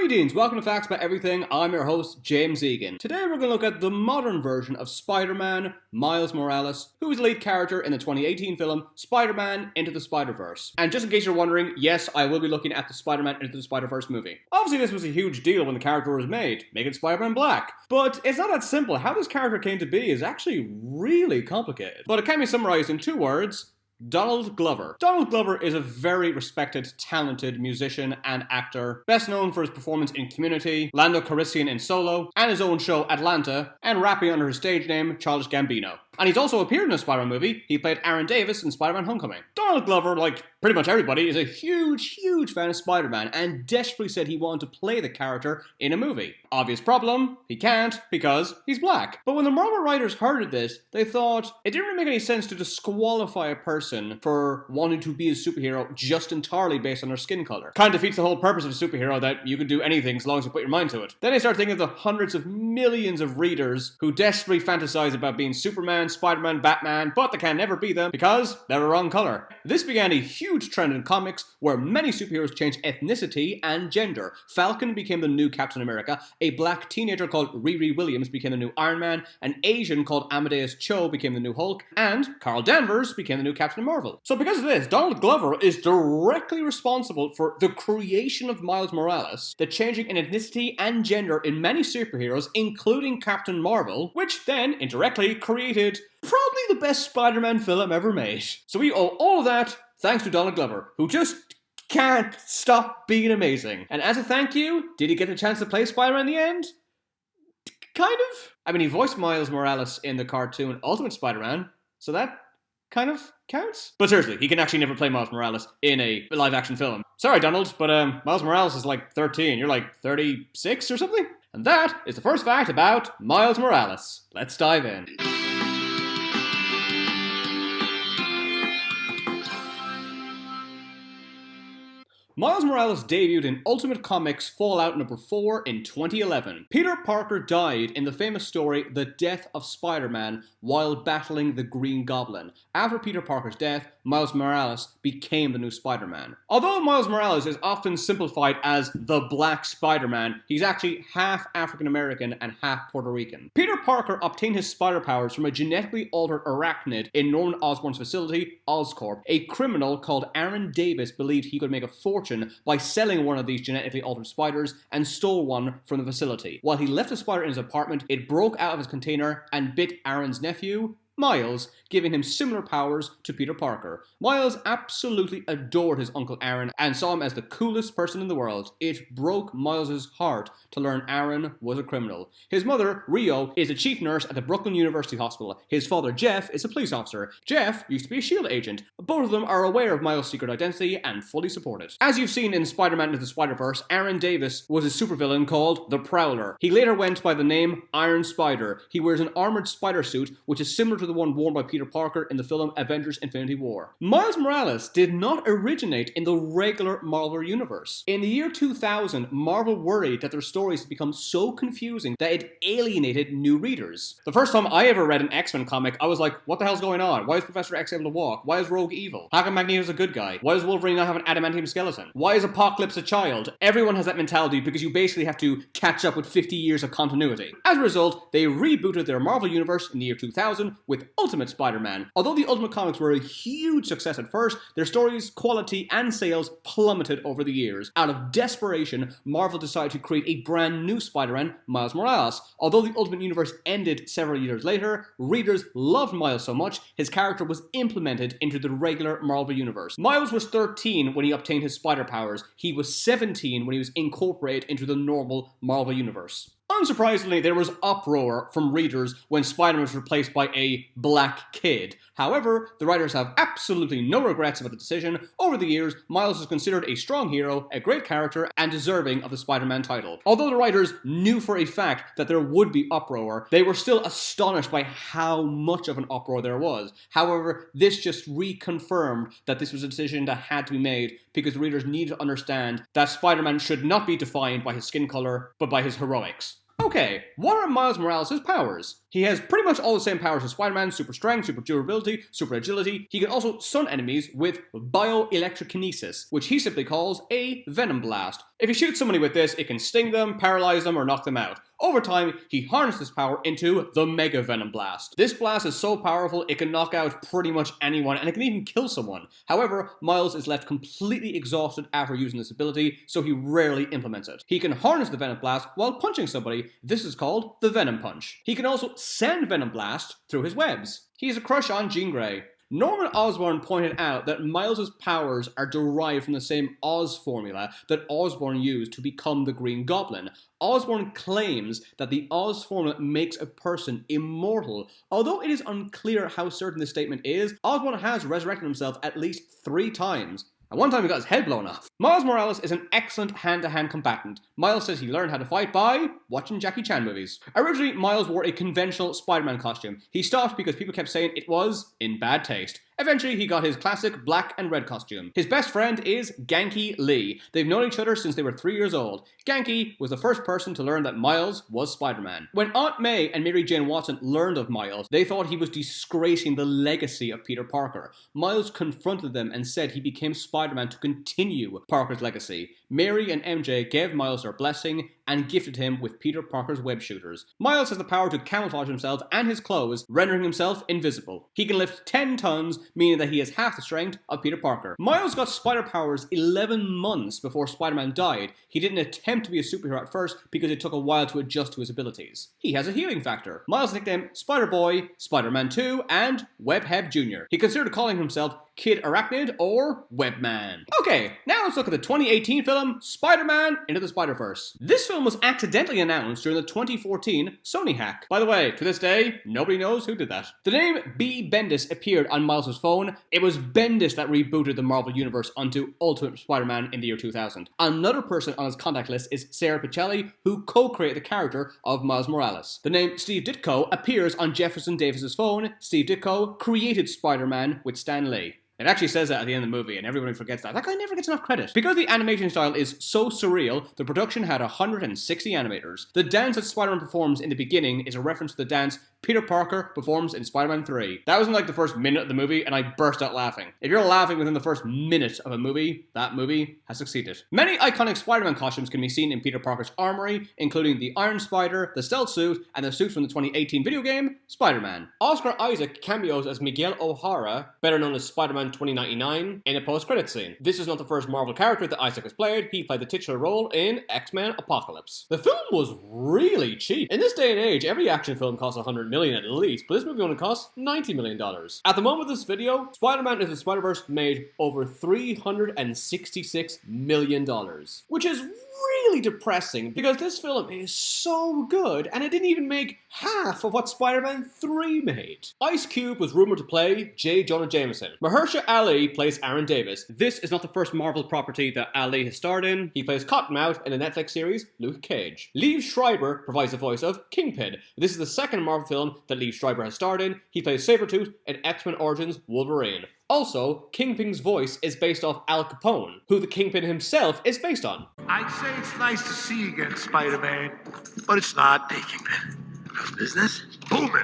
Greetings, welcome to Facts About Everything. I'm your host, James Egan. Today we're going to look at the modern version of Spider-Man, Miles Morales, who is the lead character in the 2018 film Spider-Man Into the Spider-Verse. And just in case you're wondering, yes, I will be looking at the Spider-Man Into the Spider-Verse movie. Obviously this was a huge deal when the character was made, making Spider-Man black. But it's not that simple. How this character came to be is actually really complicated. But it can be summarized in 2 words: Donald Glover. Donald Glover is a very respected, talented musician and actor, best known for his performance in Community, Lando Calrissian in Solo, and his own show Atlanta, and rapping under his stage name Childish Gambino. And he's also appeared in a Spider-Man movie. He played Aaron Davis in Spider-Man Homecoming. Donald Glover, like pretty much everybody, is a huge fan of Spider-Man and desperately said he wanted to play the character in a movie. Obvious problem, he can't because he's black. But when the Marvel writers heard of this, they thought it didn't really make any sense to disqualify a person for wanting to be a superhero just entirely based on their skin color. Kind of defeats the whole purpose of a superhero that you can do anything as long as you put your mind to it. Then they start thinking of the hundreds of millions of readers who desperately fantasize about being Superman, Spider-Man, Batman, but they can never be them because they're the wrong color. This began a huge trend in comics where many superheroes changed ethnicity and gender. Falcon became the new Captain America, a black teenager called Riri Williams became the new Iron Man, an Asian called Amadeus Cho became the new Hulk, and Carl Danvers became the new Captain Marvel. So because of this, Donald Glover is directly responsible for the creation of Miles Morales, the changing in ethnicity and gender in many superheroes, including Captain Marvel, which then indirectly created probably the best Spider-Man film ever made. So we owe all of that thanks to Donald Glover, who just can't stop being amazing. And as a thank you, did he get the chance to play Spider-Man in the end? Kind of. I mean, he voiced Miles Morales in the cartoon Ultimate Spider-Man, so that kind of counts. But seriously, he can actually never play Miles Morales in a live-action film. Sorry, Donald, but Miles Morales is like 13. You're like 36 or something? And that is the first fact about Miles Morales. Let's dive in. Miles Morales debuted in Ultimate Comics Fallout number 4 in 2011. Peter Parker died in the famous story The Death of Spider-Man while battling the Green Goblin. After Peter Parker's death, Miles Morales became the new Spider-Man. Although Miles Morales is often simplified as the Black Spider-Man, he's actually half African-American and half Puerto Rican. Peter Parker obtained his spider powers from a genetically altered arachnid in Norman Osborn's facility, Oscorp. A criminal called Aaron Davis believed he could make a fortune by selling one of these genetically altered spiders and stole one from the facility. While he left the spider in his apartment, it broke out of his container and bit Aaron's nephew, Miles, giving him similar powers to Peter Parker. Miles absolutely adored his Uncle Aaron and saw him as the coolest person in the world. It broke Miles' heart to learn Aaron was a criminal. His mother, Rio, is a chief nurse at the Brooklyn University Hospital. His father, Jeff, is a police officer. Jeff used to be a S.H.I.E.L.D. agent. Both of them are aware of Miles' secret identity and fully support it. As you've seen in Spider-Man Into the Spider-Verse, Aaron Davis was a supervillain called the Prowler. He later went by the name Iron Spider. He wears an armored spider suit, which is similar to the one worn by Peter Parker in the film Avengers Infinity War. Miles Morales did not originate in the regular Marvel universe. In the year 2000, Marvel worried that their stories had become so confusing that it alienated new readers. The first time I ever read an X-Men comic, I was like, what the hell's going on? Why is Professor X able to walk? Why is Rogue evil? How come Magneto's a good guy? Why does Wolverine not have an adamantium skeleton? Why is Apocalypse a child? Everyone has that mentality because you basically have to catch up with 50 years of continuity. As a result, they rebooted their Marvel universe in the year 2000 with Ultimate Spider-Man. Although the Ultimate Comics were a huge success at first, their stories, quality, and sales plummeted over the years. Out of desperation, Marvel decided to create a brand new Spider-Man, Miles Morales. Although the Ultimate Universe ended several years later, readers loved Miles so much, his character was implemented into the regular Marvel Universe. Miles was 13 when he obtained his spider powers. He was 17 when he was incorporated into the normal Marvel Universe. Unsurprisingly, there was uproar from readers when Spider-Man was replaced by a black kid. However, the writers have absolutely no regrets about the decision. Over the years, Miles is considered a strong hero, a great character, and deserving of the Spider-Man title. Although the writers knew for a fact that there would be uproar, they were still astonished by how much of an uproar there was. However, this just reconfirmed that this was a decision that had to be made because readers needed to understand that Spider-Man should not be defined by his skin color, but by his heroics. Okay, what are Miles Morales' powers? He has pretty much all the same powers as Spider-Man: super strength, super durability, super agility. He can also stun enemies with bioelectrokinesis, which he simply calls a Venom Blast. If you shoot somebody with this, it can sting them, paralyze them, or knock them out. Over time, he harnesses this power into the Mega Venom Blast. This blast is so powerful, it can knock out pretty much anyone, and it can even kill someone. However, Miles is left completely exhausted after using this ability, so he rarely implements it. He can harness the Venom Blast while punching somebody. This is called the Venom Punch. He can also send Venom Blast through his webs. He has a crush on Jean Grey. Norman Osborn pointed out that Miles' powers are derived from the same Oz formula that Osborn used to become the Green Goblin. Osborn claims that the Oz formula makes a person immortal. Although it is unclear how certain this statement is, Osborn has resurrected himself at least 3 times. And one time he got his head blown off. Miles Morales is an excellent hand-to-hand combatant. Miles says he learned how to fight by watching Jackie Chan movies. Originally, Miles wore a conventional Spider-Man costume. He stopped because people kept saying it was in bad taste. Eventually, he got his classic black and red costume. His best friend is Ganke Lee. They've known each other since they were 3 years old. Ganke was the first person to learn that Miles was Spider-Man. When Aunt May and Mary Jane Watson learned of Miles, they thought he was disgracing the legacy of Peter Parker. Miles confronted them and said he became Spider-Man to continue Parker's legacy. Mary and MJ gave Miles their blessing and gifted him with Peter Parker's web shooters. Miles has the power to camouflage himself and his clothes, rendering himself invisible. He can lift 10 tons, meaning that he has half the strength of Peter Parker. Miles got spider powers 11 months before Spider-Man died. He didn't attempt to be a superhero at first because it took a while to adjust to his abilities. He has a healing factor. Miles nicknamed Spider-Boy, Spider-Man 2, and Webhead Jr. He considered calling himself Kid Arachnid or Webman. Okay, now let's look at the 2018 film Spider-Man Into the Spider-Verse. This film was accidentally announced during the 2014 Sony hack. By the way, to this day, nobody knows who did that. The name B. Bendis appeared on Miles' phone. It was Bendis that rebooted the Marvel Universe onto Ultimate Spider-Man in the year 2000. Another person on his contact list is Sarah Pichelli, who co-created the character of Miles Morales. The name Steve Ditko appears on Jefferson Davis's phone. Steve Ditko created Spider-Man with Stan Lee. It actually says that at the end of the movie, and everybody forgets that. That guy never gets enough credit. Because the animation style is so surreal, the production had 160 animators. The dance that Spider-Man performs in the beginning is a reference to the dance Peter Parker performs in Spider-Man 3. That was in like the first minute of the movie, and I burst out laughing. If you're laughing within the first minute of a movie, that movie has succeeded. Many iconic Spider-Man costumes can be seen in Peter Parker's armory, including the Iron Spider, the stealth suit, and the suits from the 2018 video game, Spider-Man. Oscar Isaac cameos as Miguel O'Hara, better known as Spider-Man 2099, in a post-credits scene. This is not the first Marvel character that Isaac has played. He played the titular role in X-Men Apocalypse. The film was really cheap. In this day and age, every action film costs $100 million at least, but this movie only cost $90 million. At the moment of this video, Spider-Man Into the Spider-Verse made over $366 million, which is really depressing because this film is so good and it didn't even make half of what Spider-Man 3 made. Ice Cube was rumored to play J. Jonah Jameson. Mahershala Ali plays Aaron Davis. This is not the first Marvel property that Ali has starred in. He plays Cottonmouth in the Netflix series Luke Cage. Liev Schreiber provides the voice of Kingpin. This is the second Marvel film that Liev Schreiber has starred in. He plays Sabretooth in X-Men Origins Wolverine. Also, Kingpin's voice is based off Al Capone, who the Kingpin himself is based on. I'd say it's nice to see you again, Spider-Man, but it's not. Hey, Kingpin, how's business? Booming.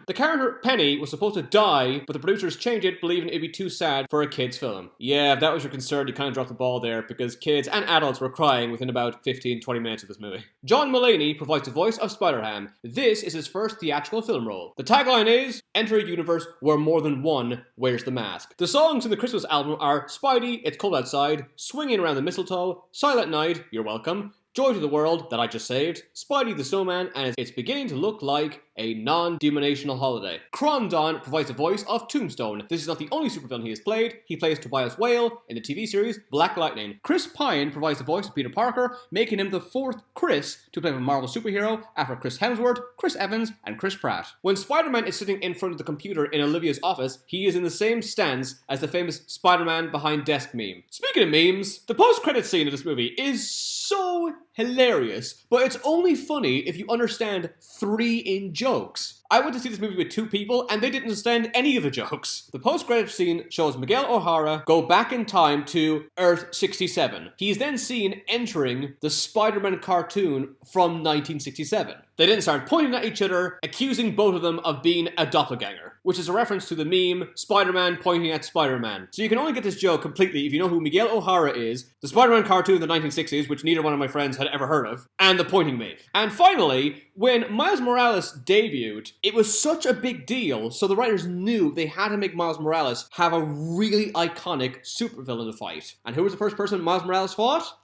The character Penny was supposed to die, but the producers changed it, believing it'd be too sad for a kid's film. Yeah, if that was your concern, you kind of dropped the ball there, because kids and adults were crying within about 15-20 minutes of this movie. John Mulaney provides the voice of Spider-Ham. This is his first theatrical film role. The tagline is, "Enter a universe where more than one wears the mask." The songs in the Christmas album are Spidey, It's Cold Outside, Swinging Around the Mistletoe, Silent Night, You're Welcome, Joy to the World, That I Just Saved, Spidey the Snowman, and It's Beginning to Look Like a Non-Denominational Holiday. Crondon provides the voice of Tombstone. This is not the only supervillain he has played. He plays Tobias Whale in the TV series Black Lightning. Chris Pine provides the voice of Peter Parker, making him the 4th Chris to play a Marvel superhero after Chris Hemsworth, Chris Evans, and Chris Pratt. When Spider-Man is sitting in front of the computer in Olivia's office, he is in the same stance as the famous Spider-Man behind desk meme. Speaking of memes, the post-credit scene of this movie is so hilarious, but it's only funny if you understand 3 in jokes. I went to see this movie with 2 people, and they didn't understand any of the jokes. The post-credits scene shows Miguel O'Hara go back in time to Earth 67. He is then seen entering the Spider-Man cartoon from 1967. They then start pointing at each other, accusing both of them of being a doppelganger, which is a reference to the meme, Spider-Man pointing at Spider-Man. So you can only get this joke completely if you know who Miguel O'Hara is, the Spider-Man cartoon of the 1960s, which neither one of my friends had ever heard of, and the pointing meme. And finally, when Miles Morales debuted, it was such a big deal, so the writers knew they had to make Miles Morales have a really iconic supervillain to fight. And who was the first person Miles Morales fought?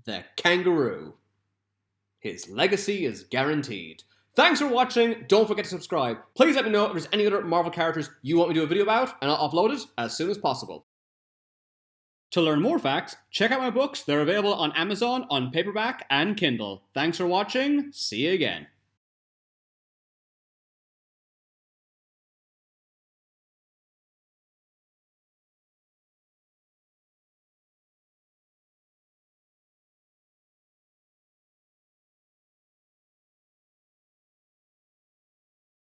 The Kangaroo. His legacy is guaranteed. Thanks for watching. Don't forget to subscribe. Please let me know if there's any other Marvel characters you want me to do a video about, and I'll upload it as soon as possible. To learn more facts, check out my books. They're available on Amazon on paperback and Kindle. Thanks for watching. See you again.